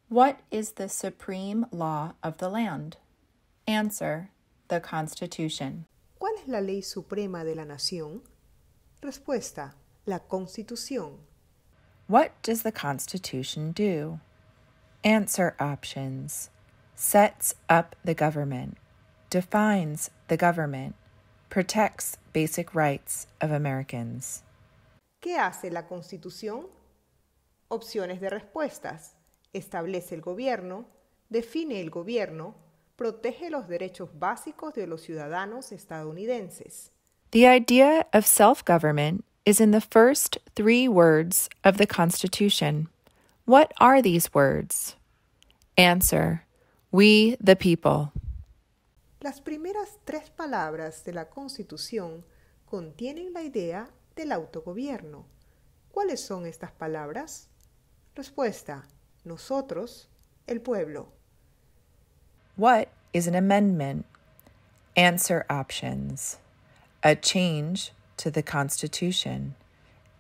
What is the supreme law of the land? Answer: the Constitution. ¿Cuál es la ley suprema de la nación? Respuesta: la Constitución. What does the Constitution do? Answer options: sets up the government, defines the government, protects basic rights of Americans. ¿Qué hace la Constitución? Opciones de respuestas: establece el gobierno, define el gobierno, protege los derechos básicos de los ciudadanos estadounidenses. The idea of self-government is in the first 3 words of the Constitution. What are these words? Answer: we the people. Las primeras 3 palabras de la Constitución contienen la idea del autogobierno. ¿Cuáles son estas palabras? Respuesta: nosotros, el pueblo. What is an amendment? Answer options: a change to the Constitution,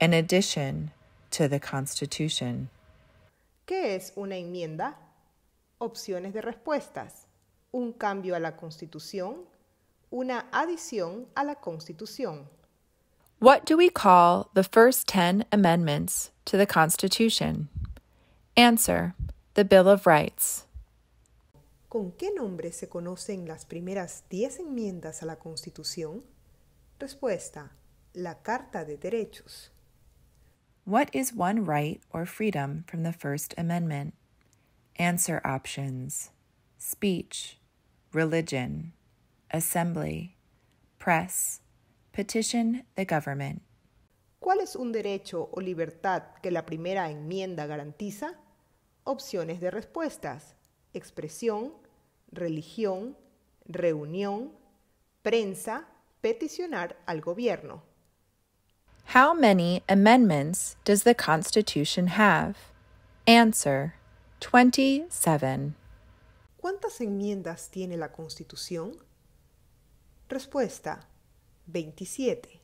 an addition to the Constitution. ¿Qué es una enmienda? Opciones de respuestas: un cambio a la Constitución, una adición a la Constitución. What do we call the first 10 amendments to the Constitution? Answer: the Bill of Rights. ¿Con qué nombre se conocen las primeras 10 enmiendas a la Constitución? Respuesta: la Carta de Derechos. What is one right or freedom from the First Amendment? Answer options: speech, religion, assembly, press, petition the government. ¿Cuál es un derecho o libertad que la primera enmienda garantiza? Opciones de respuestas: expresión, religión, reunión, prensa, peticionar al gobierno. How many amendments does the Constitution have? Answer: 27. ¿Cuántas enmiendas tiene la Constitución? Respuesta: 27.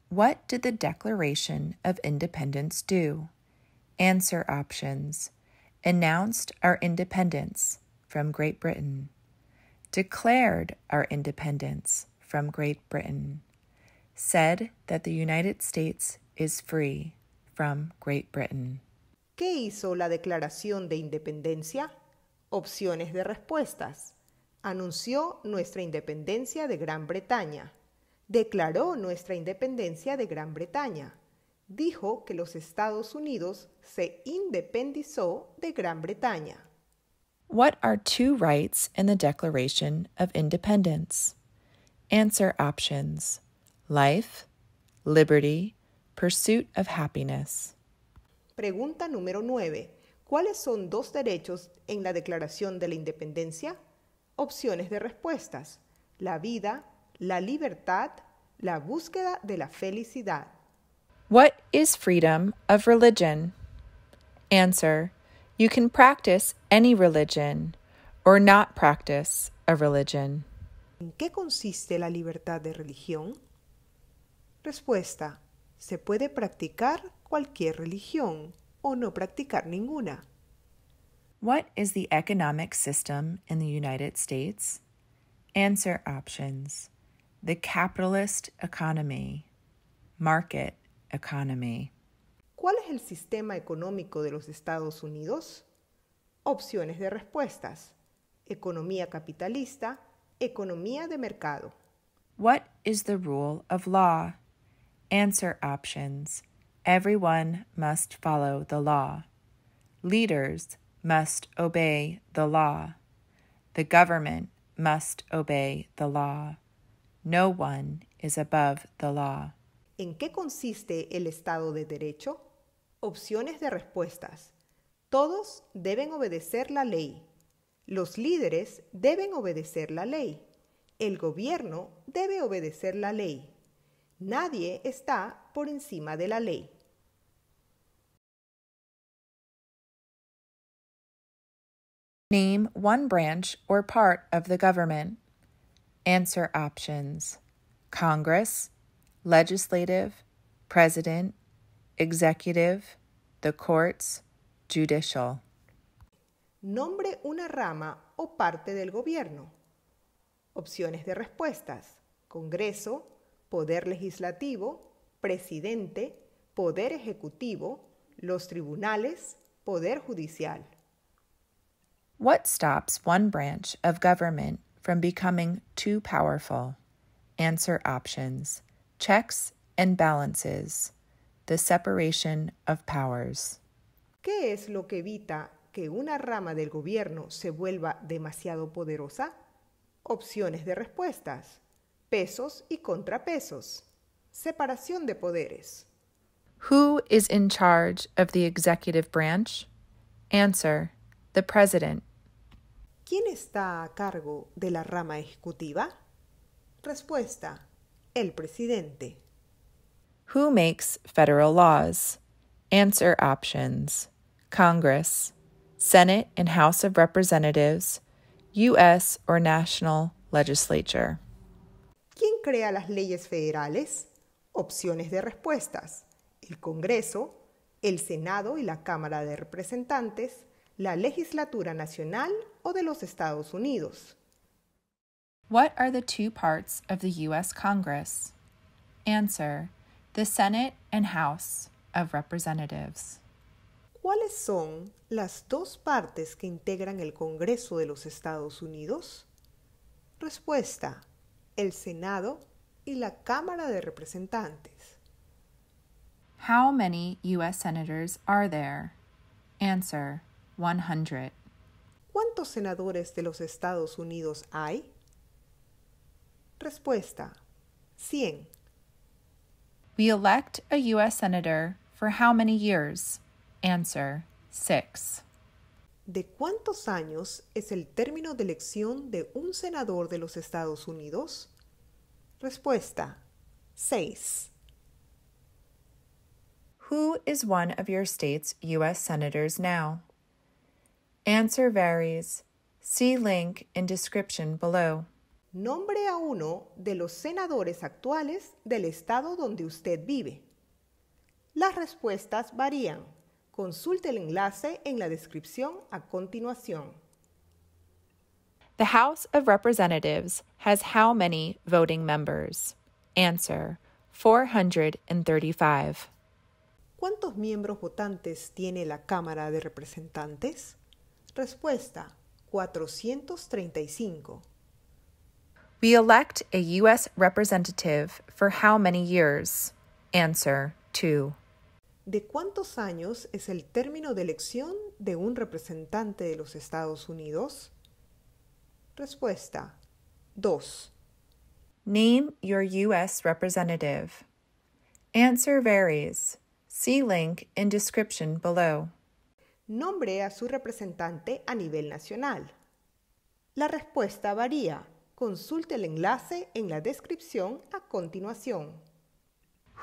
What did the Declaration of Independence do? Answer options: announced our independence from Great Britain, declared our independence from Great Britain, said that the United States is free from Great Britain. ¿Qué hizo la Declaración de Independencia? Opciones de respuestas: anunció nuestra independencia de Gran Bretaña, declaró nuestra independencia de Gran Bretaña, dijo que los Estados Unidos se independizó de Gran Bretaña. What are 2 rights in the Declaration of Independence? Answer options: life, liberty, pursuit of happiness. Pregunta número 9. ¿Cuáles son 2 derechos en la Declaración de la Independencia? Opciones de respuestas: la vida, la libertad, la búsqueda de la felicidad. What is freedom of religion? Answer: you can practice any religion or not practice a religion. ¿En qué consiste la libertad de religión? Respuesta: se puede practicar cualquier religión o no practicar ninguna. What is the economic system in the United States? Answer options: the capitalist economy, market economy. ¿Cuál es el sistema económico de los Estados Unidos? Opciones de respuestas: economía capitalista, economía de mercado. What is the rule of law? Answer options: everyone must follow the law. Leaders must obey the law. The government must obey the law. No one is above the law. ¿En qué consiste el Estado de Derecho? Opciones de respuestas: todos deben obedecer la ley. Los líderes deben obedecer la ley. El gobierno debe obedecer la ley. Nadie está por encima de la ley. Name one branch or part of the government. Answer options: Congress, legislative, president, executive, the courts, judicial. Nombre una rama o parte del gobierno. Opciones de respuestas: Congreso, Poder Legislativo, Presidente, Poder Ejecutivo, los tribunales, Poder Judicial. What stops one branch of government from becoming too powerful? Answer options: checks and balances, the separation of powers. ¿Qué es lo que evita que una rama del gobierno se vuelva demasiado poderosa? Opciones de respuestas: pesos y contrapesos, separación de poderes. Who is in charge of the executive branch? Answer: the president. ¿Quién está a cargo de la rama ejecutiva? Respuesta: el presidente. Who makes federal laws? Answer options: Congress, Senate and House of Representatives, U.S. or national legislature. ¿Quién crea las leyes federales? Opciones de respuestas: el Congreso, el Senado y la Cámara de Representantes, la Legislatura Nacional o de los Estados Unidos. What are the two parts of the U.S. Congress? Answer: the Senate and House of Representatives. ¿Cuáles son las dos partes que integran el Congreso de los Estados Unidos? Respuesta: el Senado y la Cámara de Representantes. How many U.S. senators are there? Answer: 100. ¿Cuántos senadores de los Estados Unidos hay? Respuesta: 100. We elect a U.S. senator for how many years? Answer: 6. ¿De cuántos años es el término de elección de un senador de los Estados Unidos? Respuesta: 6. Who is one of your state's U.S. senators now? Answer varies. See link in description below. Nombre a uno de los senadores actuales del estado donde usted vive. Las respuestas varían. Consulte el enlace en la descripción a continuación. The House of Representatives has how many voting members? Answer: 435. ¿Cuántos miembros votantes tiene la Cámara de Representantes? Respuesta: 435. We elect a U.S. representative for how many years? Answer: 2. ¿De cuántos años es el término de elección de un representante de los Estados Unidos? Respuesta: 2. Name your U.S. representative. Answer varies. See link in description below. Nombre a su representante a nivel nacional. La respuesta varía. Consulte el enlace en la descripción a continuación.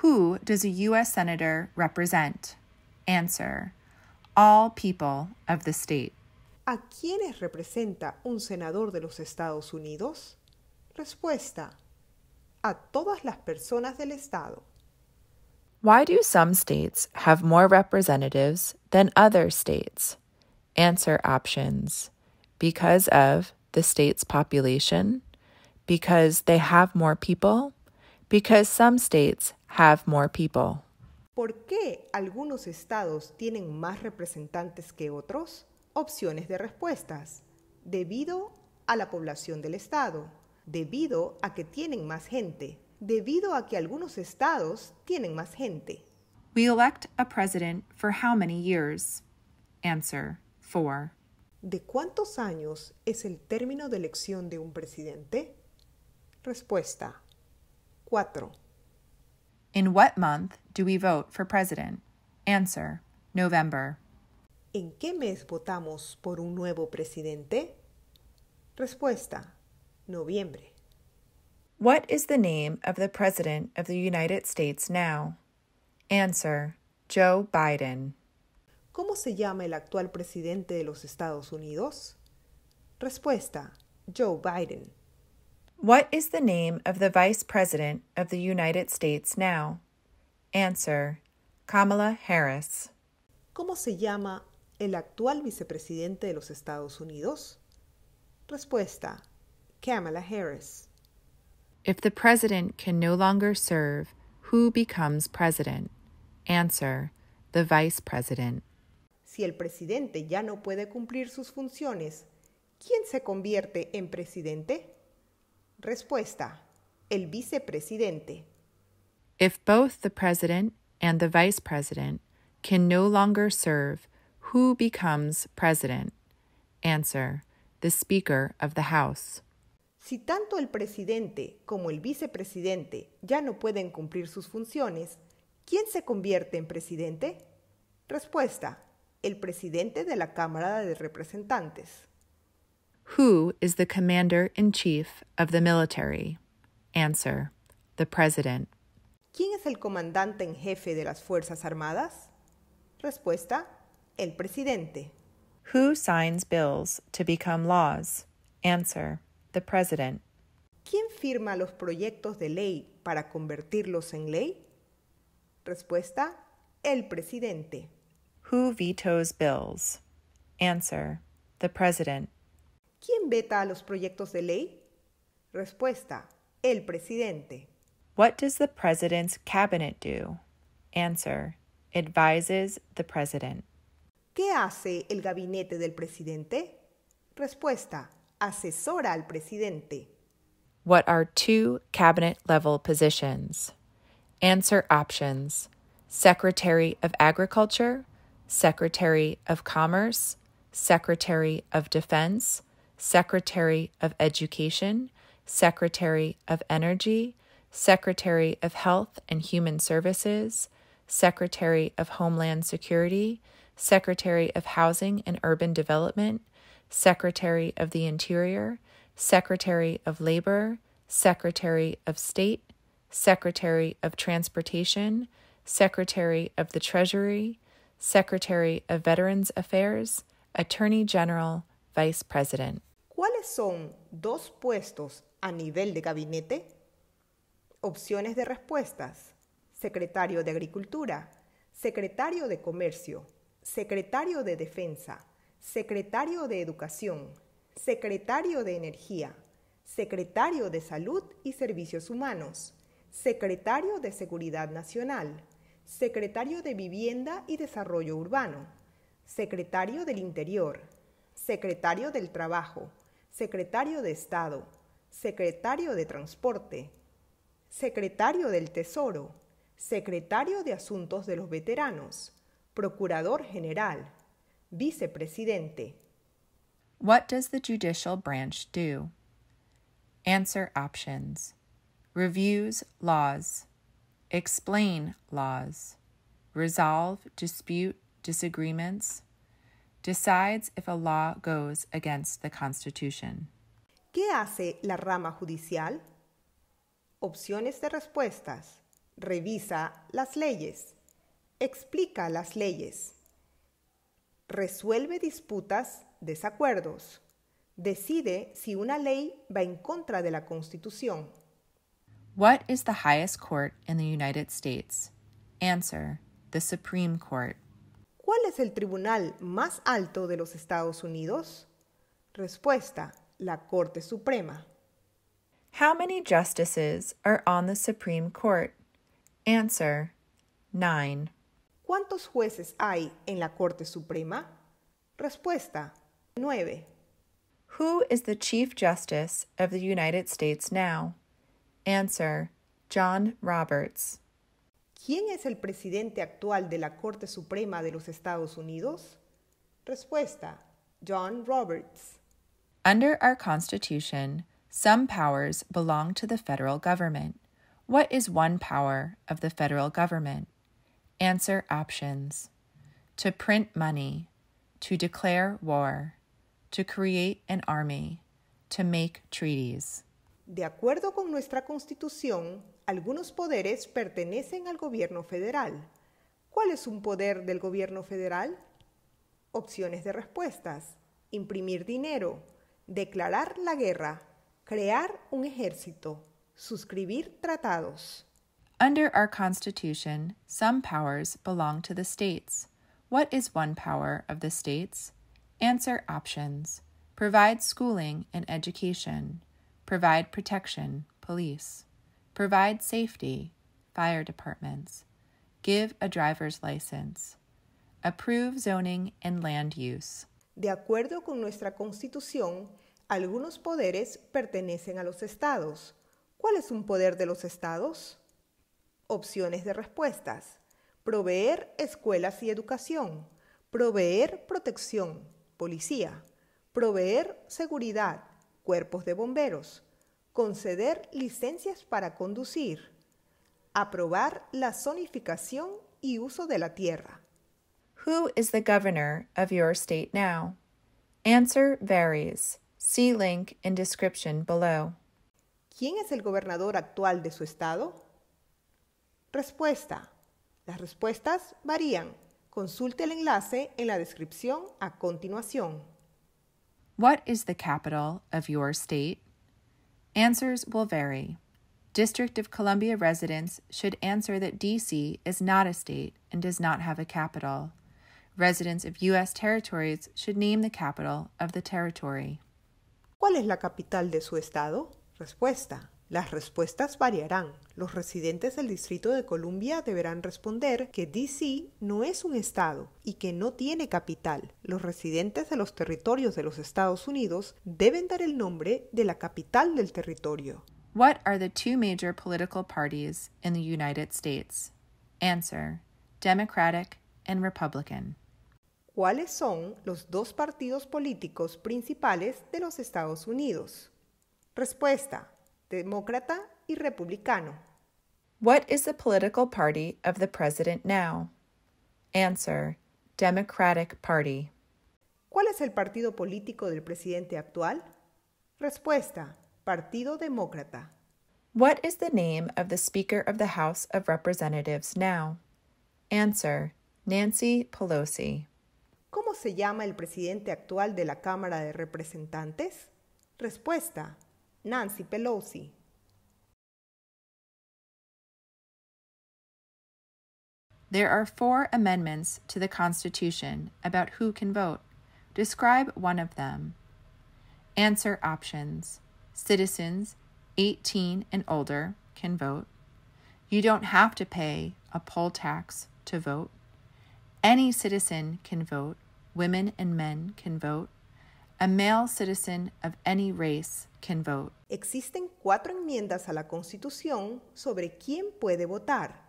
Who does a U.S. Senator represent? Answer: all people of the state. ¿A quiénes representa un senador de los Estados Unidos? Respuesta: a todas las personas del estado. Why do some states have more representatives than other states? Answer options: because of the state's population, because they have more people, because some states have more people. ¿Por qué algunos estados tienen más representantes que otros? Opciones de respuestas: debido a la población del estado, debido a que tienen más gente, debido a que algunos estados tienen más gente. We elect a president for how many years? Answer: 4. ¿De cuántos años es el término de elección de un presidente? Respuesta: 4. In what month do we vote for president? Answer: November. ¿En qué mes votamos por un nuevo presidente? Respuesta: noviembre. What is the name of the President of the United States now? Answer: Joe Biden. ¿Cómo se llama el actual presidente de los Estados Unidos? Respuesta: Joe Biden. What is the name of the Vice President of the United States now? Answer: Kamala Harris. ¿Cómo se llama el actual vicepresidente de los Estados Unidos? Respuesta: Kamala Harris. If the president can no longer serve, who becomes president? Answer: the vice president. Si el presidente ya no puede cumplir sus funciones, ¿quién se convierte en presidente? Respuesta: el vicepresidente. If both the president and the vice president can no longer serve, who becomes president? Answer: the Speaker of the House. Si tanto el presidente como el vicepresidente ya no pueden cumplir sus funciones, ¿quién se convierte en presidente? Respuesta: el presidente de la Cámara de Representantes. Who is the commander-in-chief of the military? Answer: the president. ¿Quién es el comandante en jefe de las Fuerzas Armadas? Respuesta: el presidente. Who signs bills to become laws? Answer: the president. ¿Quién firma los proyectos de ley para convertirlos en ley? Respuesta: el presidente. Who vetoes bills? Answer: the president. ¿Quién veta los proyectos de ley? Respuesta: el presidente. What does the president's cabinet do? Answer: advises the president. ¿Qué hace el gabinete del presidente? Respuesta: asesora al presidente. What are two cabinet-level positions? Answer options: Secretary of Agriculture, Secretary of Commerce, Secretary of Defense, Secretary of Education, Secretary of Energy, Secretary of Health and Human Services, Secretary of Homeland Security, Secretary of Housing and Urban Development, Secretary of the Interior, Secretary of Labor, Secretary of State, Secretary of Transportation, Secretary of the Treasury, Secretary of Veterans Affairs, Attorney General, Vice President. ¿Cuáles son dos puestos a nivel de gabinete? Opciones de respuestas: Secretario de Agricultura, Secretario de Comercio, Secretario de Defensa, Secretario de Educación, Secretario de Energía, Secretario de Salud y Servicios Humanos, Secretario de Seguridad Nacional, Secretario de Vivienda y Desarrollo Urbano, Secretario del Interior, Secretario del Trabajo, Secretario de Estado, Secretario de Transporte, Secretario del Tesoro, Secretario de Asuntos de los Veteranos, Procurador General, Vicepresidente. What does the judicial branch do? Answer options: reviews laws, explain laws, resolve dispute disagreements, decides if a law goes against the Constitution. ¿Qué hace la rama judicial? Opciones de respuestas: revisa las leyes, explica las leyes, resuelve disputas, desacuerdos, decide si una ley va en contra de la Constitución. What is the highest court in the United States? Answer: the Supreme Court. ¿Cuál es el tribunal más alto de los Estados Unidos? Respuesta: la Corte Suprema. How many justices are on the Supreme Court? Answer: 9. ¿Cuántos jueces hay en la Corte Suprema? Respuesta: 9. Who is the Chief Justice of the United States now? Answer: John Roberts. ¿Quién es el presidente actual de la Corte Suprema de los Estados Unidos? Respuesta: John Roberts. Under our Constitution, some powers belong to the federal government. What is one power of the federal government? Answer options: to print money, to declare war, to create an army, to make treaties. De acuerdo con nuestra Constitución, algunos poderes pertenecen al gobierno federal. ¿Cuál es un poder del gobierno federal? Opciones de respuestas: imprimir dinero, declarar la guerra, crear un ejército, suscribir tratados. Under our Constitution, some powers belong to the states. What is one power of the states? Answer options. Provide schooling and education. Provide protection, police. Provide safety, fire departments. Give a driver's license. Approve zoning and land use. De acuerdo con nuestra Constitución, algunos poderes pertenecen a los estados. ¿Cuál es un poder de los estados? Opciones de respuestas. Proveer escuelas y educación. Proveer protección, policía. Proveer seguridad, cuerpos de bomberos. Conceder licencias para conducir. Aprobar la zonificación y uso de la tierra. Who is the governor of your state now? Answer varies. See link in description below. ¿Quién es el gobernador actual de su estado? Respuesta. Las respuestas varían. Consulte el enlace en la descripción a continuación. What is the capital of your state? Answers will vary. District of Columbia residents should answer that D.C. is not a state and does not have a capital. Residents of U.S. territories should name the capital of the territory. ¿Cuál es la capital de su estado? Respuesta. Las respuestas variarán. Los residentes del Distrito de Columbia deberán responder que D.C. no es un estado y que no tiene capital. Los residentes de los territorios de los Estados Unidos deben dar el nombre de la capital del territorio. What are the two major political parties in the United States? Answer: Democratic and Republican. ¿Cuáles son los dos partidos políticos principales de los Estados Unidos? Respuesta: demócrata y republicano. What is the political party of the president now? Answer: Democratic Party. ¿Cuál es el partido político del presidente actual? Respuesta: Partido Demócrata. What is the name of the Speaker of the House of Representatives now? Answer: Nancy Pelosi. ¿Cómo se llama el presidente actual de la Cámara de Representantes? Respuesta: Nancy Pelosi. There are 4 amendments to the Constitution about who can vote. Describe one of them. Answer options. Citizens 18 and older can vote. You don't have to pay a poll tax to vote. Any citizen can vote. Women and men can vote. A male citizen of any race can vote. Existen 4 enmiendas a la Constitución sobre quién puede votar.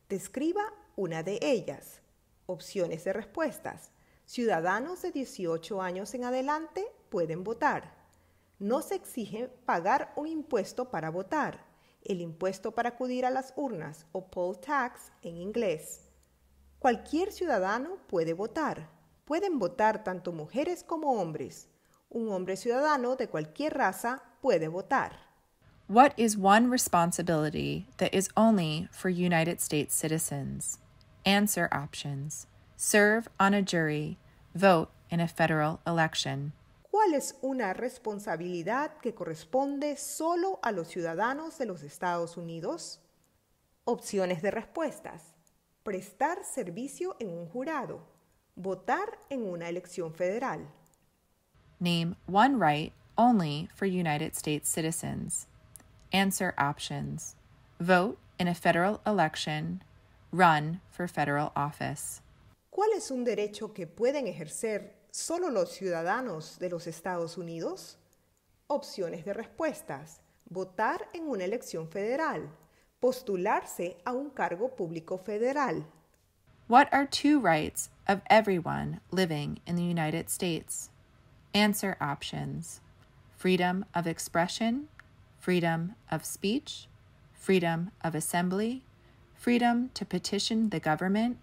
Describa una de ellas. Opciones de respuestas. Ciudadanos de 18 años en adelante pueden votar. No se exige pagar un impuesto para votar. El impuesto para acudir a las urnas o poll tax en inglés. Cualquier ciudadano puede votar. Pueden votar tanto mujeres como hombres. Un hombre ciudadano de cualquier raza puede votar. What is one responsibility that is only for United States citizens? Answer options. Serve on a jury. Vote in a federal election. ¿Cuál es una responsabilidad que corresponde solo a los ciudadanos de los Estados Unidos? Opciones de respuestas. Prestar servicio en un jurado. Votar en una elección federal. Name one right only for United States citizens. Answer options. Vote in a federal election. Run for federal office. ¿Cuál es un derecho que pueden ejercer solo los ciudadanos de los Estados Unidos? Opciones de respuestas. Votar en una elección federal. Postularse a un cargo público federal. What are 2 rights of everyone living in the United States? Answer options. Freedom of expression, freedom of speech, freedom of assembly, freedom to petition the government,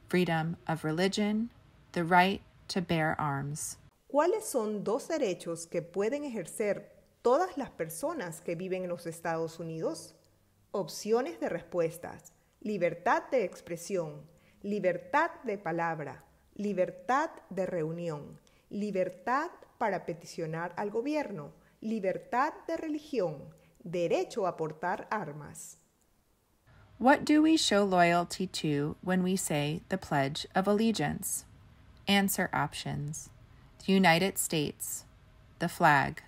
freedom of religion, the right to bear arms. ¿Cuáles son 2 derechos que pueden ejercer todas las personas que viven en los Estados Unidos? Opciones de respuestas. Libertad de expresión, libertad de palabra, libertad de reunión, libertad para peticionar al gobierno, libertad de religión, derecho a portar armas. What do we show loyalty to when we say the Pledge of Allegiance? Answer options. The United States. The flag.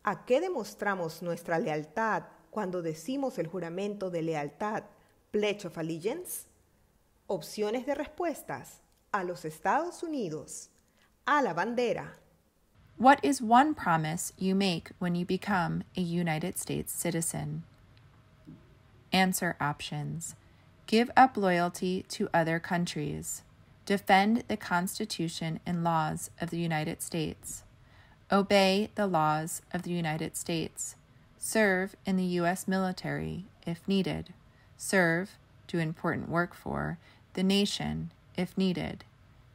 ¿A qué demostramos nuestra lealtad cuando decimos el juramento de lealtad, Pledge of Allegiance? Opciones de respuestas: a los Estados Unidos, a la bandera. What is one promise you make when you become a United States citizen? Answer options. Give up loyalty to other countries. Defend the Constitution and laws of the United States. Obey the laws of the United States. Serve in the U.S. military if needed. Serve, do important work for, the nation if needed.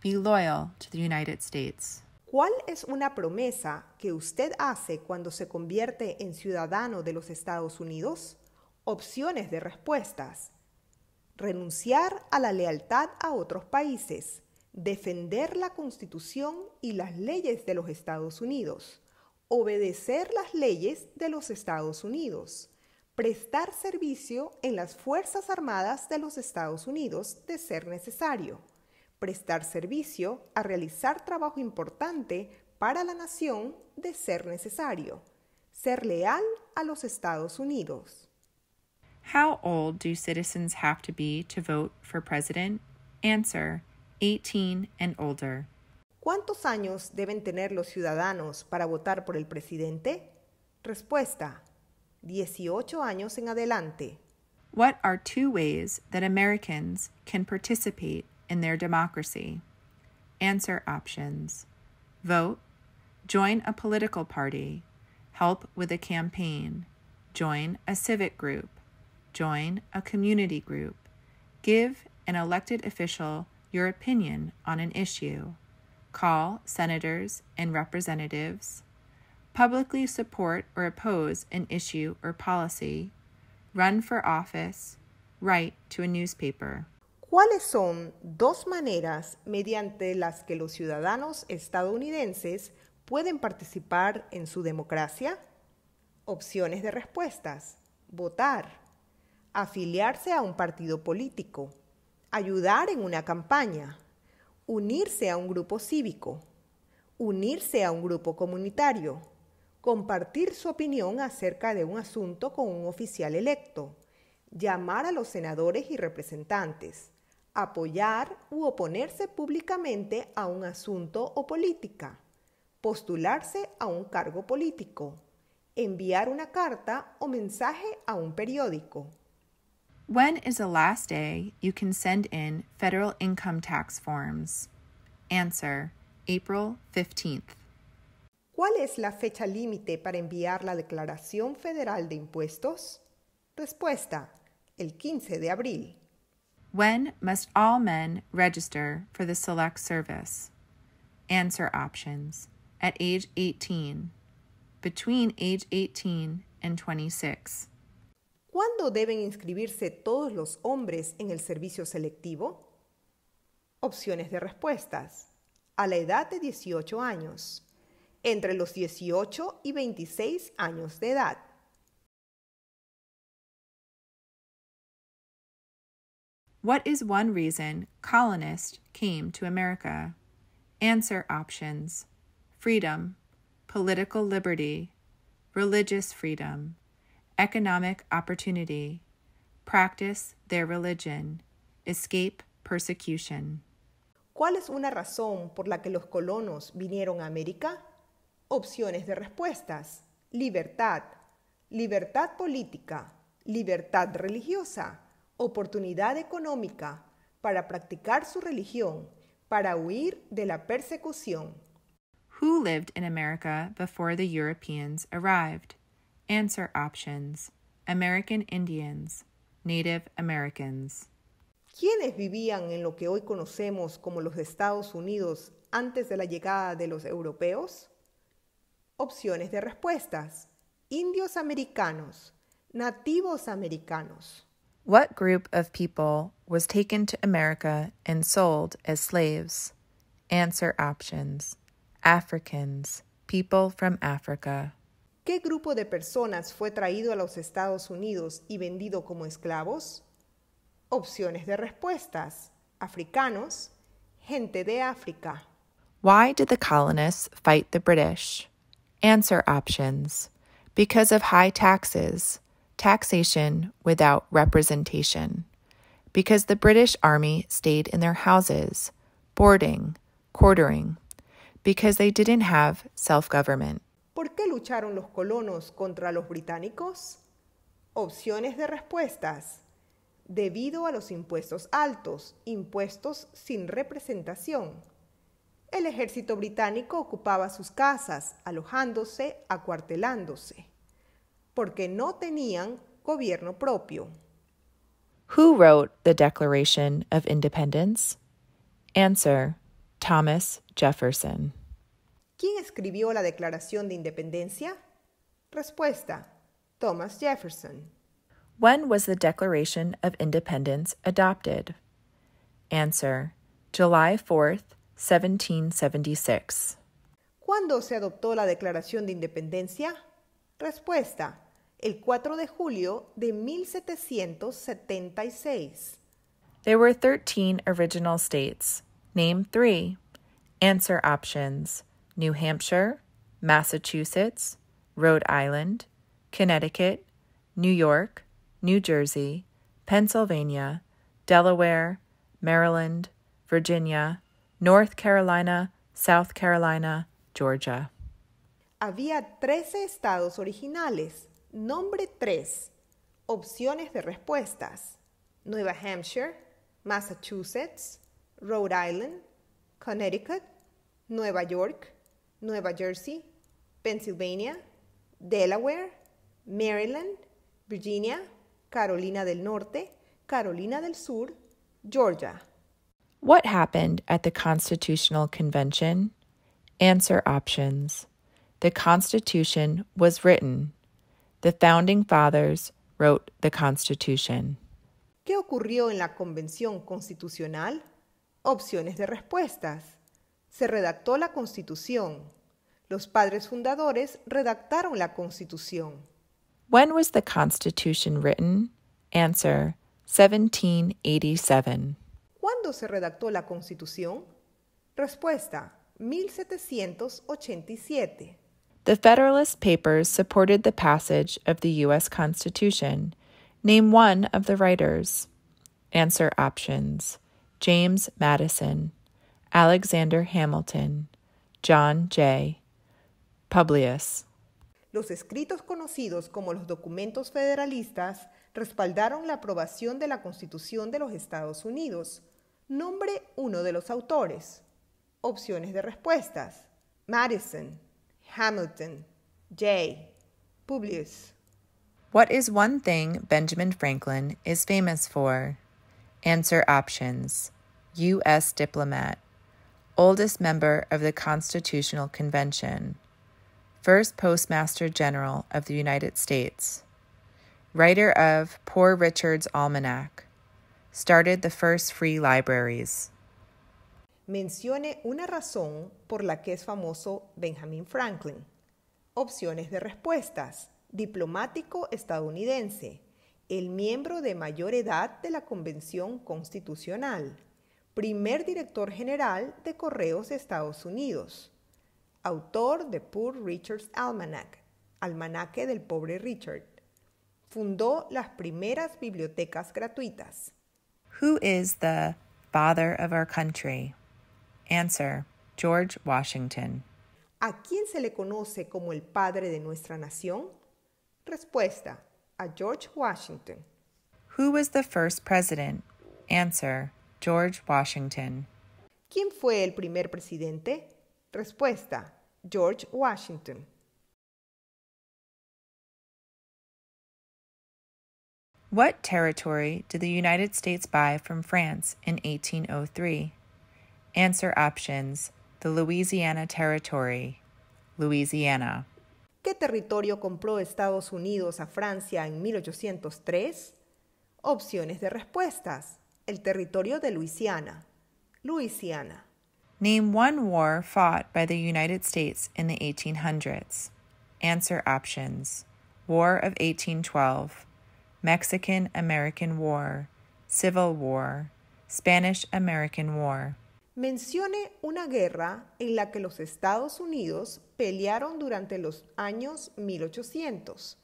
Be loyal to the United States. ¿Cuál es una promesa que usted hace cuando se convierte en ciudadano de los Estados Unidos? Opciones de respuestas: renunciar a la lealtad a otros países, defender la Constitución y las leyes de los Estados Unidos, obedecer las leyes de los Estados Unidos, prestar servicio en las Fuerzas Armadas de los Estados Unidos de ser necesario, prestar servicio a realizar trabajo importante para la nación de ser necesario, ser leal a los Estados Unidos. How old do citizens have to be to vote for president? Answer: 18 and older. ¿Cuántos años deben tener los ciudadanos para votar por el presidente? Respuesta: 18 años en adelante. What are two ways that Americans can participate in their democracy? Answer options. Vote, join a political party, help with a campaign, join a civic group, join a community group, give an elected official your opinion on an issue, call senators and representatives, publicly support or oppose an issue or policy, run for office, write to a newspaper. ¿Cuáles son dos maneras mediante las que los ciudadanos estadounidenses pueden participar en su democracia? Opciones de respuestas: votar, afiliarse a un partido político, ayudar en una campaña, unirse a un grupo cívico, unirse a un grupo comunitario, compartir su opinión acerca de un asunto con un oficial electo, llamar a los senadores y representantes, apoyar u oponerse públicamente a un asunto o política, postularse a un cargo político, enviar una carta o mensaje a un periódico. When is the last day you can send in federal income tax forms? Answer: April 15th. ¿Cuál es la fecha límite para enviar la Declaración Federal de Impuestos? Respuesta: el 15 de abril. When must all men register for the Select Service? Answer options: at age 18, between age 18 and 26. ¿Cuándo deben inscribirse todos los hombres en el servicio selectivo? Opciones de respuestas: a la edad de 18 años, entre los 18 y 26 años de edad. What is one reason colonists came to America? Answer options: freedom, political liberty, religious freedom, economic opportunity, practice their religion, escape persecution. ¿Cuál es una razón por la que los colonos vinieron a América? Opciones de respuestas: libertad, libertad política, libertad religiosa, oportunidad económica, para practicar su religión, para huir de la persecución. Who lived in America before the Europeans arrived? Answer options: American Indians, Native Americans. ¿Quiénes vivían en lo que hoy conocemos como los Estados Unidos antes de la llegada de los europeos? Opciones de respuestas: indios americanos, nativos americanos. What group of people was taken to America and sold as slaves? Answer options: Africans, people from Africa. ¿Qué grupo de personas fue traído a los Estados Unidos y vendido como esclavos? Opciones de respuestas. Africanos, gente de África. Why did the colonists fight the British? Answer options. Because of high taxes, taxation without representation. Because the British Army stayed in their houses, boarding, quartering. Because they didn't have self-government. ¿Por qué lucharon los colonos contra los británicos? Opciones de respuestas. Debido a los impuestos altos, impuestos sin representación. El ejército británico ocupaba sus casas, alojándose, acuartelándose, porque no tenían gobierno propio. Who wrote the Declaration of Independence? Answer: Thomas Jefferson. ¿Quién escribió la Declaración de Independencia? Respuesta: Thomas Jefferson. When was the Declaration of Independence adopted? Answer: July 4th, 1776. ¿Cuándo se adoptó la Declaración de Independencia? Respuesta: el 4 de julio de 1776. There were 13 original states. Name 3. Answer options: New Hampshire, Massachusetts, Rhode Island, Connecticut, New York, New Jersey, Pennsylvania, Delaware, Maryland, Virginia, North Carolina, South Carolina, Georgia. Había 13 estados originales. Nombre 3. Opciones de respuestas: Nueva Hampshire, Massachusetts, Rhode Island, Connecticut, Nueva York, Nueva Jersey, Pennsylvania, Delaware, Maryland, Virginia, Carolina del Norte, Carolina del Sur, Georgia. What happened at the Constitutional Convention? Answer options. The Constitution was written. The Founding Fathers wrote the Constitution. ¿Qué ocurrió en la Convención Constitucional? Opciones de respuestas. Se redactó la Constitución. Los padres fundadores redactaron la Constitución. When was the Constitution written? Answer: 1787. ¿Cuándo se redactó la Constitución? Respuesta: 1787. The Federalist Papers supported the passage of the U.S. Constitution. Name one of the writers. Answer options: James Madison, Alexander Hamilton, John Jay, Publius. Los escritos conocidos como los documentos federalistas respaldaron la aprobación de la Constitución de los Estados Unidos. Nombre uno de los autores. Opciones de respuestas: Madison, Hamilton, Jay, Publius. What is one thing Benjamin Franklin is famous for? Answer options: U.S. diplomat, oldest member of the Constitutional Convention, first Postmaster General of the United States, writer of Poor Richard's Almanac, started the first free libraries. Mencione una razón por la que es famoso Benjamin Franklin. Opciones de respuestas: diplomático estadounidense, el miembro de mayor edad de la Convención Constitucional, primer director general de Correos de Estados Unidos, autor de Poor Richard's Almanac, Almanaque del Pobre Richard. Fundó las primeras bibliotecas gratuitas. Who is the father of our country? Answer: George Washington. ¿A quién se le conoce como el padre de nuestra nación? Respuesta: a George Washington. Who was the first president? Answer: George Washington. ¿Quién fue el primer presidente? Respuesta: George Washington. What territory did the United States buy from France in 1803? Answer options: the Louisiana Territory, Louisiana. ¿Qué territorio compró Estados Unidos a Francia en 1803? Opciones de respuestas: el territorio de Luisiana, Louisiana. Name one war fought by the United States in the 1800s. Answer options: War of 1812, Mexican-American War, Civil War, Spanish-American War. Mencione una guerra en la que los Estados Unidos pelearon durante los años 1800.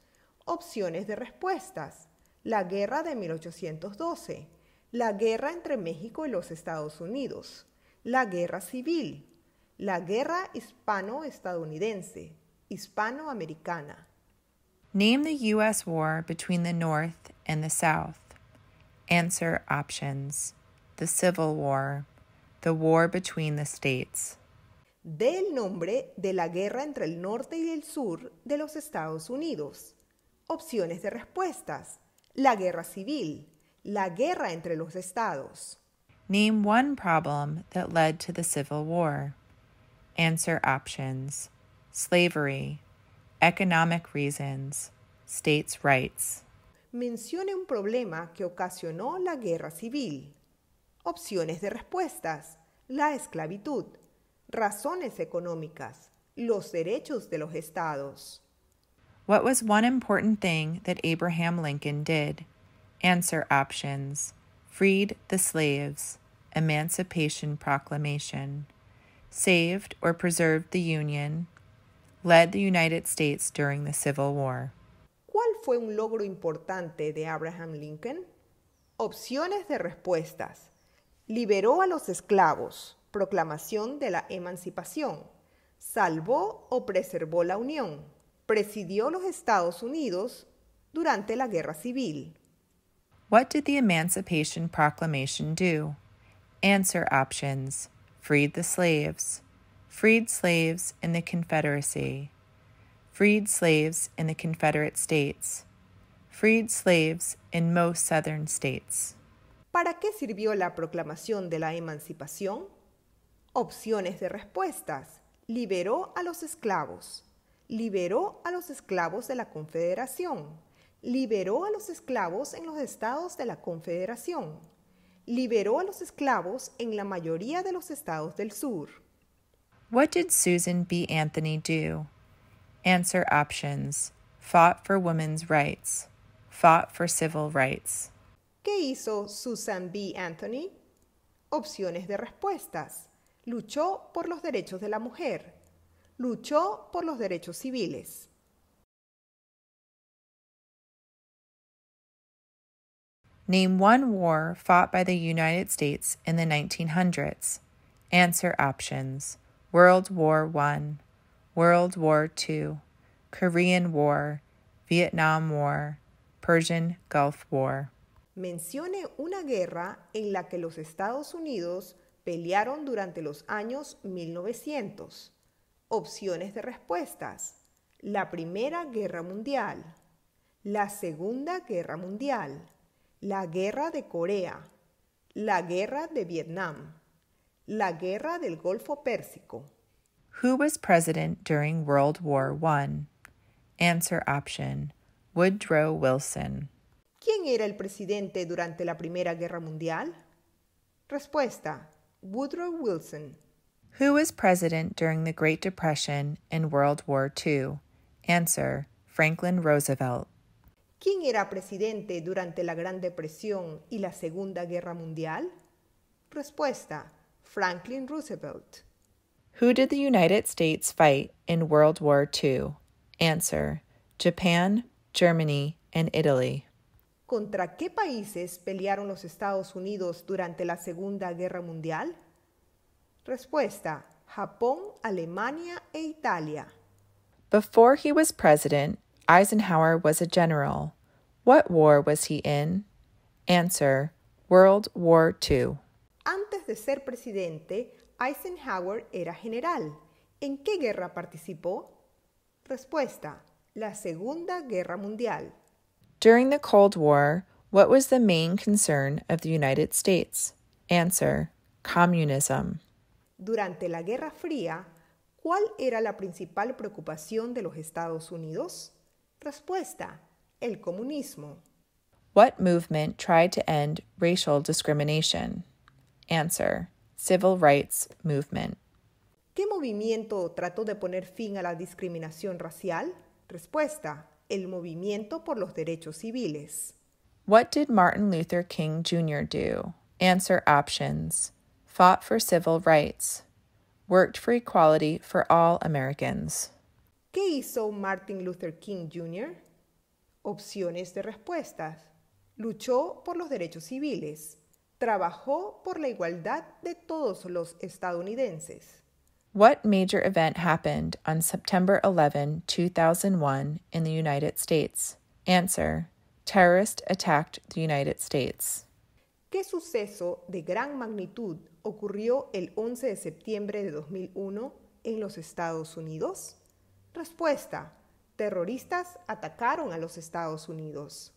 Opciones de respuestas: la guerra de 1812, la guerra entre México y los Estados Unidos, la guerra civil, la guerra hispano-estadounidense, hispanoamericana. Name the U.S. war between the North and the South. Answer options: the Civil War, the war between the states. Dé el nombre de la guerra entre el norte y el sur de los Estados Unidos. Opciones de respuestas: la guerra civil, la guerra entre los estados. Name one problem that led to the Civil War. Answer options: slavery, economic reasons, states' rights. Mencione un problema que ocasionó la guerra civil. Opciones de respuestas: la esclavitud, razones económicas, los derechos de los estados. What was one important thing that Abraham Lincoln did? Answer options: freed the slaves, Emancipation Proclamation, saved or preserved the Union, led the United States during the Civil War. ¿Cuál fue un logro importante de Abraham Lincoln? Opciones de respuestas: liberó a los esclavos, proclamación de la emancipación, salvó o preservó la Unión, presidió los Estados Unidos durante la Guerra Civil. What did the Emancipation Proclamation do? Answer options: freed the slaves, freed slaves in the Confederacy, freed slaves in the Confederate States, freed slaves in most southern states. ¿Para qué sirvió la proclamación de la emancipación? Opciones de respuestas: liberó a los esclavos, liberó a los esclavos de la Confederación, liberó a los esclavos en los estados de la Confederación, liberó a los esclavos en la mayoría de los estados del sur. What did Susan B. Anthony do? Answer options: fought for women's rights, fought for civil rights. ¿Qué hizo Susan B. Anthony? Opciones de respuestas: luchó por los derechos de la mujer, luchó por los derechos civiles. Name one war fought by the United States in the 1900s. Answer options: World War I, World War II, Korean War, Vietnam War, Persian Gulf War. Mencione una guerra en la que los Estados Unidos pelearon durante los años 1900. Opciones de respuestas: la Primera Guerra Mundial, la Segunda Guerra Mundial, la Guerra de Corea, la Guerra de Vietnam, la Guerra del Golfo Pérsico. Who was president during World War I? Answer option: Woodrow Wilson. ¿Quién era el presidente durante la Primera Guerra Mundial? Respuesta: Woodrow Wilson. Who was president during the Great Depression and World War II? Answer: Franklin Roosevelt. ¿Quién era presidente durante la Gran Depresión y la Segunda Guerra Mundial? Respuesta: Franklin Roosevelt. Who did the United States fight in World War II? Answer: Japan, Germany, and Italy. ¿Contra qué países pelearon los Estados Unidos durante la Segunda Guerra Mundial? Respuesta: Japón, Alemania e Italia. Before he was president, Eisenhower was a general. What war was he in? Answer: World War II. Antes de ser presidente, Eisenhower era general. ¿En qué guerra participó? Respuesta: la Segunda Guerra Mundial. During the Cold War, what was the main concern of the United States? Answer: communism. Durante la Guerra Fría, ¿cuál era la principal preocupación de los Estados Unidos? Respuesta: el comunismo. What movement tried to end racial discrimination? Answer: Civil Rights Movement. ¿Qué movimiento trató de poner fin a la discriminación racial? Respuesta: el movimiento por los derechos civiles. What did Martin Luther King Jr. do? Answer options. Fought for civil rights. Worked for equality for all Americans. ¿Qué hizo Martin Luther King Jr.? Opciones de respuestas. Luchó por los derechos civiles. Trabajó por la igualdad de todos los estadounidenses. What major event happened on September 11, 2001 in the United States? Answer. Terrorists attacked the United States. ¿Qué suceso de gran magnitud ocurrió el 11 de septiembre de 2001 en los Estados Unidos? Respuesta. Terroristas atacaron a los Estados Unidos.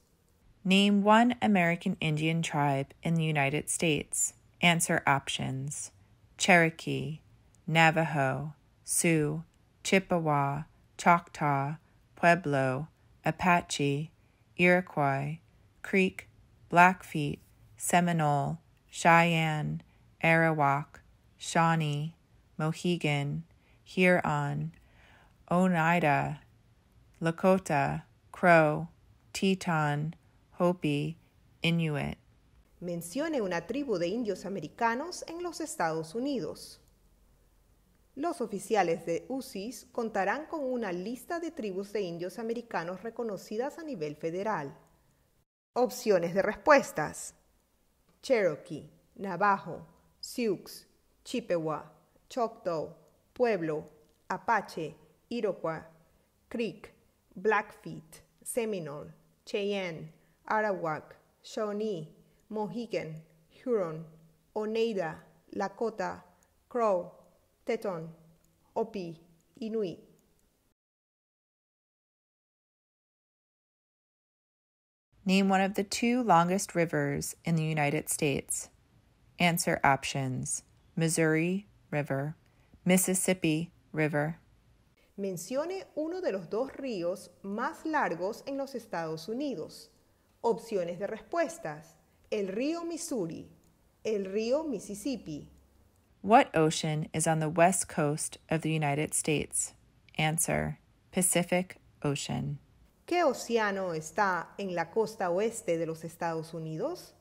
Name one American Indian tribe in the United States. Answer options. Cherokee, Navajo, Sioux, Chippewa, Choctaw, Pueblo, Apache, Iroquois, Creek, Blackfeet, Seminole, Cheyenne, Arawak, Shawnee, Mohegan, Huron, Oneida, Lakota, Crow, Teton, Hopi, Inuit. Mencione una tribu de indios americanos en los Estados Unidos. Los oficiales de USAHello contarán con una lista de tribus de indios americanos reconocidas a nivel federal. Opciones de respuestas. Cherokee, Navajo, Sioux, Chippewa, Choctaw, Pueblo, Apache, Iroquois, Creek, Blackfeet, Seminole, Cheyenne, Arawak, Shawnee, Mohegan, Huron, Oneida, Lakota, Crow, Teton, Hopi, Inuit. Name one of the two longest rivers in the United States. Answer options. Missouri River, Mississippi River. Mencione uno de los dos ríos más largos en los Estados Unidos. Opciones de respuestas. El río Missouri, el río Mississippi. What ocean is on the west coast of the United States? Answer. Pacific Ocean. ¿Qué océano está en la costa oeste de los Estados Unidos?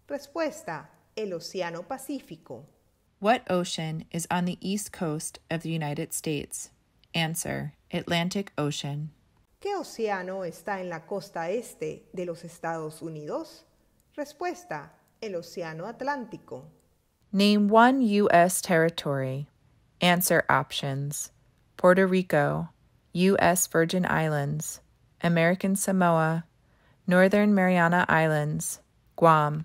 Respuesta. El Océano Pacífico. What ocean is on the east coast of the United States? Answer. Atlantic Ocean. ¿Qué océano está en la costa este de los Estados Unidos? Respuesta. El Océano Atlántico. Name one U.S. territory. Answer options. Puerto Rico, U.S. Virgin Islands, American Samoa, Northern Mariana Islands, Guam.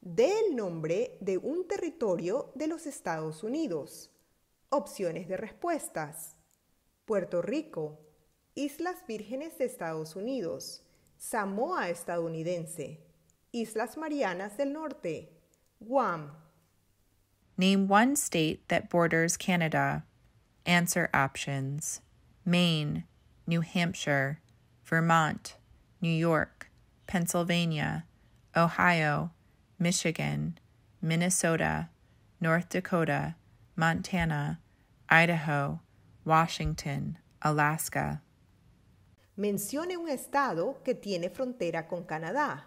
Dé el nombre de un territorio de los Estados Unidos. Opciones de respuestas. Puerto Rico, Islas Vírgenes de Estados Unidos, Samoa estadounidense, Islas Marianas del Norte, Guam. Name one state that borders Canada. Answer options. Maine, New Hampshire, Vermont, New York, Pennsylvania, Ohio, Michigan, Minnesota, North Dakota, Montana, Idaho, Washington, Alaska. Mencione un estado que tiene frontera con Canadá.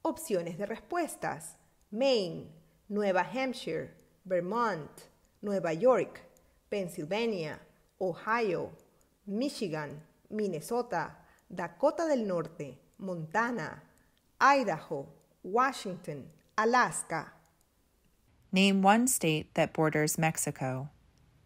Opciones de respuestas. Maine, Nueva Hampshire, Vermont, Nueva York, Pennsylvania, Ohio, Michigan, Minnesota, Dakota del Norte, Montana, Idaho, Washington, Alaska. Name one state that borders Mexico.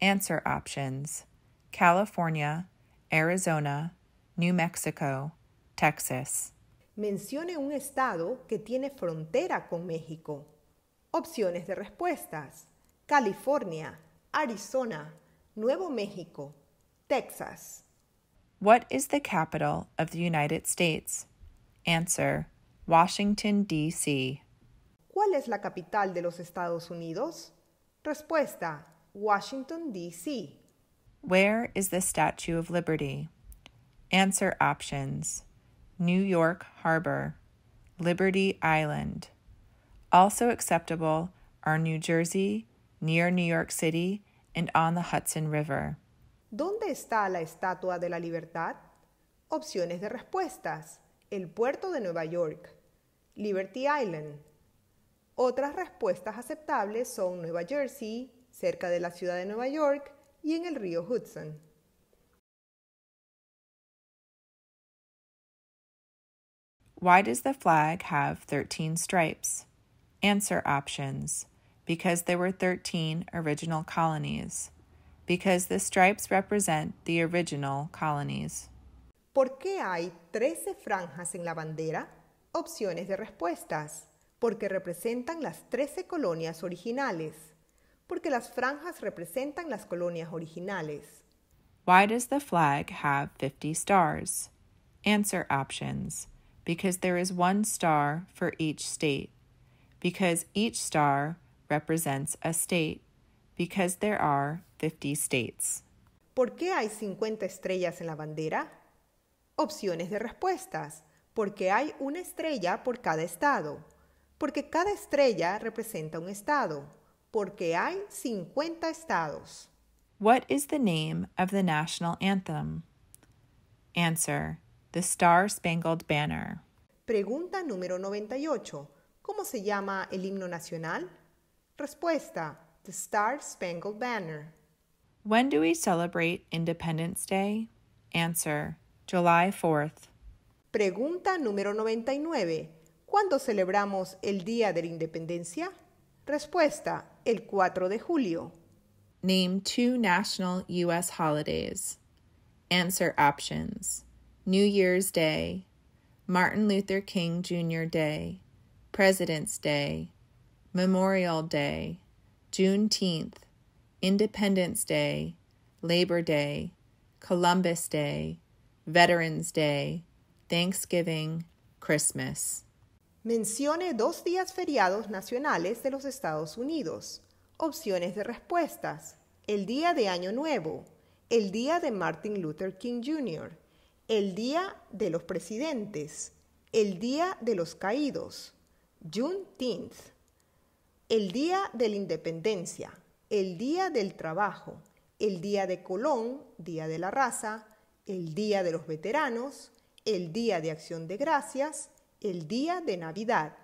Answer options. California, Arizona, New Mexico, Texas. Mencione un estado que tiene frontera con México. Opciones de respuestas. California, Arizona, Nuevo México, Texas. What is the capital of the United States? Answer. Washington, D.C. ¿Cuál es la capital de los Estados Unidos? Respuesta. Washington, D.C. Where is the Statue of Liberty? Answer options. New York Harbor, Liberty Island. Also acceptable are New Jersey, near New York City, and on the Hudson River. ¿Dónde está la Estatua de la Libertad? Opciones de respuestas. El puerto de Nueva York, Liberty Island. Otras respuestas aceptables son Nueva Jersey, cerca de la ciudad de Nueva York y en el río Hudson. Why does the flag have 13 stripes? Answer options. Because there were 13 original colonies. Because the stripes represent the original colonies. ¿Por qué hay 13 franjas en la bandera? Opciones de respuestas. Porque representan las 13 colonias originales. Porque las franjas representan las colonias originales. Why does the flag have 50 stars? Answer options. Because there is one star for each state. Because each star represents a state. Because there are 50 states. ¿Por qué hay 50 estrellas en la bandera? Opciones de respuestas. Porque hay una estrella por cada estado. Porque cada estrella representa un estado. Porque hay 50 estados. What is the name of the national anthem? Answer. The Star-Spangled Banner. Pregunta número 98. ¿Cómo se llama el himno nacional? Respuesta. The Star-Spangled Banner. When do we celebrate Independence Day? Answer. July 4th. Pregunta número 99. ¿Cuándo celebramos el Día de la Independencia? Respuesta. El 4 de julio. Name 2 national U.S. holidays. Answer options. New Year's Day, Martin Luther King Jr. Day, President's Day, Memorial Day, Juneteenth, Independence Day, Labor Day, Columbus Day, Veterans Day, Thanksgiving, Christmas. Mencione 2 días feriados nacionales de los Estados Unidos. Opciones de respuestas. El día de Año Nuevo, el día de Martin Luther King Jr., el día de los presidentes, el día de los caídos, Juneteenth, el día de la independencia, el día del trabajo, el día de Colón, día de la raza, el día de los veteranos, el día de acción de gracias, el día de Navidad.